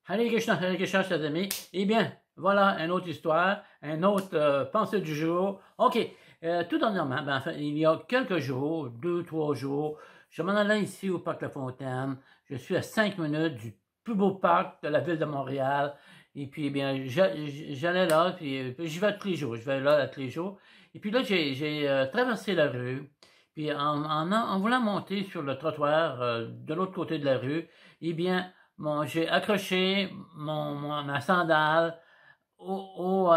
Hare Krishna, chers amis. Eh bien, voilà une autre histoire, une autre pensée du jour. OK, tout dernièrement, ben, enfin, il y a quelques jours, 2-3 jours, je m'en allais ici au Parc La Fontaine. Je suis à 5 minutes du plus beau parc de la ville de Montréal. Et puis, eh bien, j'allais là, puis j'y vais tous les jours. Je vais là tous les jours. Et puis là, j'ai traversé la rue. Puis en voulant monter sur le trottoir de l'autre côté de la rue, eh bien, j'ai accroché ma sandale au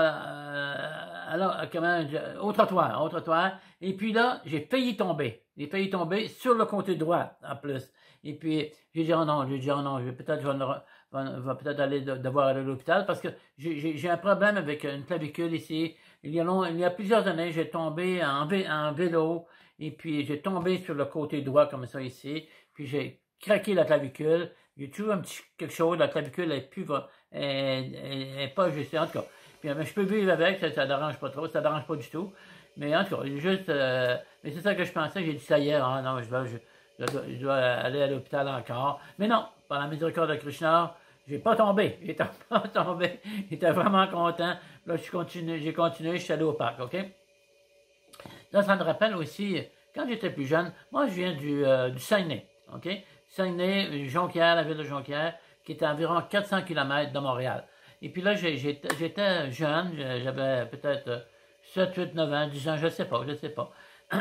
trottoir. Et puis là, j'ai failli tomber. J'ai failli tomber sur le côté droit, en plus. Et puis, j'ai dit, oh non, je vais peut-être devoir aller à l'hôpital parce que j'ai un problème avec une clavicule ici. Il y a plusieurs années, j'ai tombé en vélo. Et puis, j'ai tombé sur le côté droit, comme ça, ici. Puis, j'ai craqué la clavicule. J'ai toujours quelque chose, la clavicule est pas juste, en tout cas. Puis, je peux vivre avec, ça dérange pas trop, ça dérange pas du tout. Mais en tout cas, mais c'est ça que je pensais, j'ai dit, ça y est, hein, non, je dois aller à l'hôpital encore. Mais non, par la miséricorde de Krishna, j'ai pas tombé, j'étais vraiment content. Là, j'ai continué, je suis allé au parc, OK? Là, ça me rappelle aussi, quand j'étais plus jeune, moi, je viens du Saguenay, OK? Saguenay, Jonquière, la ville de Jonquière, qui est à environ 400 km de Montréal. Et puis là, j'étais jeune, j'avais peut-être 7, 8, 9 ans, 10 ans, je sais pas.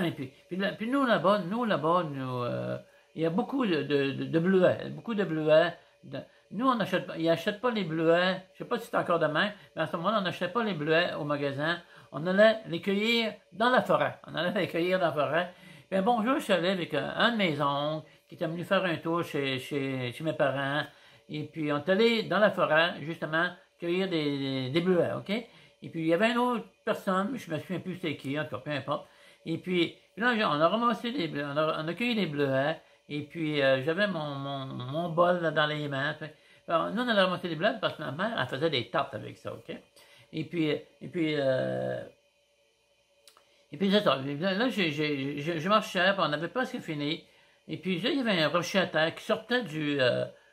Et puis nous là-bas, il y a beaucoup de bleuets, Nous, ils n'achètent pas les bleuets, je sais pas si c'est encore demain, mais à ce moment-là, on n'achetait pas les bleuets au magasin, on allait les cueillir dans la forêt. Puis un bon jour, je suis allé avec un de mes oncles, qui était venu faire un tour chez mes parents, et puis on est allé dans la forêt, justement, cueillir des bleuets, OK? Et puis il y avait une autre personne, je me souviens plus c'était qui, en tout cas, peu importe. Et puis là, on a ramassé on a cueilli des bleuets, et puis j'avais mon bol là, dans les mains. Alors, nous, on allait ramasser des bleuets parce que ma mère, elle faisait des tartes avec ça, OK? Et puis c'est ça. Là, je marchais, puis on avait presque fini. Et puis là, il y avait un rocher à terre qui sortait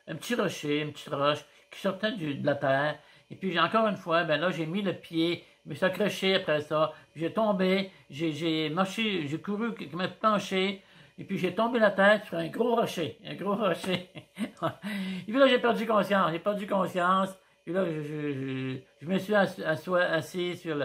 un petit rocher, une petite roche, qui sortait de la terre. Et puis, encore une fois, ben là, j'ai mis le pied, je me suis accroché après ça, j'ai tombé, j'ai marché, j'ai couru, je me suis penché, et puis j'ai tombé la tête sur un gros rocher. Et puis là, j'ai perdu conscience, puis là, je me suis assis sur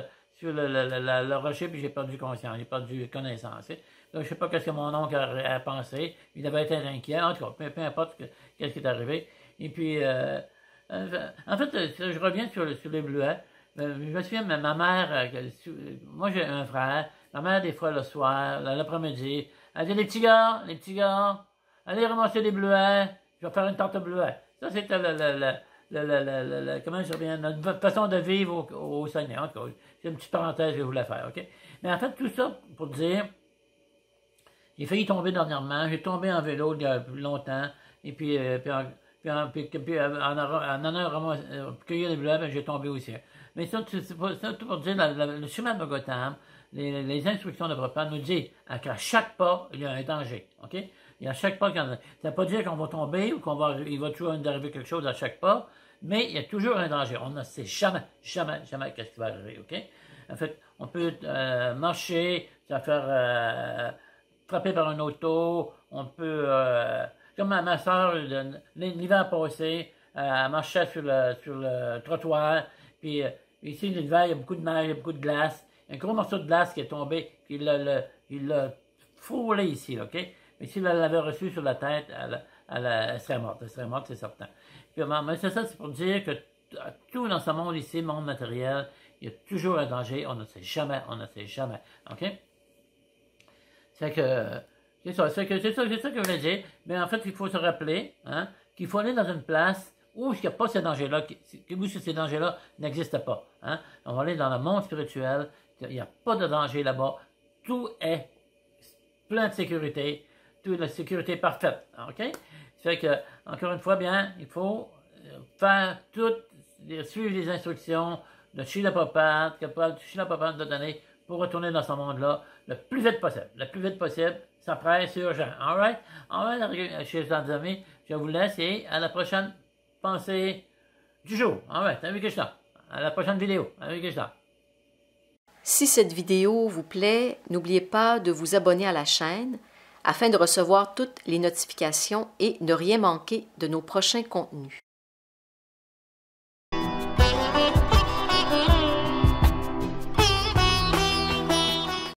le rocher, puis j'ai perdu conscience, j'ai perdu connaissance. Là, je sais pas qu'est-ce que mon oncle a pensé, il devait être inquiet, en tout cas, peu importe qu'est-ce qui est arrivé. Et puis, en fait, je reviens sur les bleuets. Je me souviens, ma mère, moi j'ai un frère, ma mère, des fois, le soir, l'après-midi, elle dit, les petits gars, allez ramasser des bleuets, je vais faire une tarte de bleuets. Ça, c'était comment je reviens, notre façon de vivre au Saguenay. En tout cas, c'est une petite parenthèse que je voulais faire, OK? Mais en fait, tout ça pour dire, j'ai failli tomber dernièrement, j'ai tombé en vélo il y a plus longtemps, et puis en allant cueillir les bleuets, ben, j'ai tombé aussi. Mais ça, tout pour dire, le chemin de Gautam, les instructions de Prabhupada nous disent qu'à chaque pas, il y a un danger. OK? Il y a chaque pas, ça ne veut pas dire qu'on va tomber ou il va toujours nous arriver quelque chose à chaque pas, mais il y a toujours un danger. On ne sait jamais qu'est-ce qui va arriver. OK? En fait, on peut marcher, ça faire frapper par un auto, on peut, comme ma soeur, l'hiver passé, elle marchait sur le trottoir, puis ici, l'hiver, il y a beaucoup de neige, il y a beaucoup de glace, un gros morceau de glace qui est tombé, puis il l'a frôlé ici, OK? Mais si elle l'avait reçu sur la tête, elle serait morte, c'est certain. Puis, mais c'est ça, c'est pour dire que tout dans ce monde ici, monde matériel, il y a toujours un danger, on ne sait jamais, OK? C'est ça que je voulais dire. Mais en fait, il faut se rappeler, hein, qu'il faut aller dans une place où il n'y a pas ces dangers-là, où ces dangers-là n'existent pas, hein. On va aller dans le monde spirituel, il n'y a pas de danger là-bas. Tout est plein de sécurité, toute la sécurité parfaite, OK? C'est que, encore une fois, bien, il faut faire suivre les instructions de Srila Prabhupada, que Srila Prabhupada nous a donné pour retourner dans ce monde-là le plus vite possible. Le plus vite possible, ça presse, c'est urgent. All right? All right, chers amis, je vous laisse et à la prochaine pensée du jour. All right, avec Krishna. À la prochaine vidéo. Avec Krishna. Si cette vidéo vous plaît, n'oubliez pas de vous abonner à la chaîne afin de recevoir toutes les notifications et ne rien manquer de nos prochains contenus.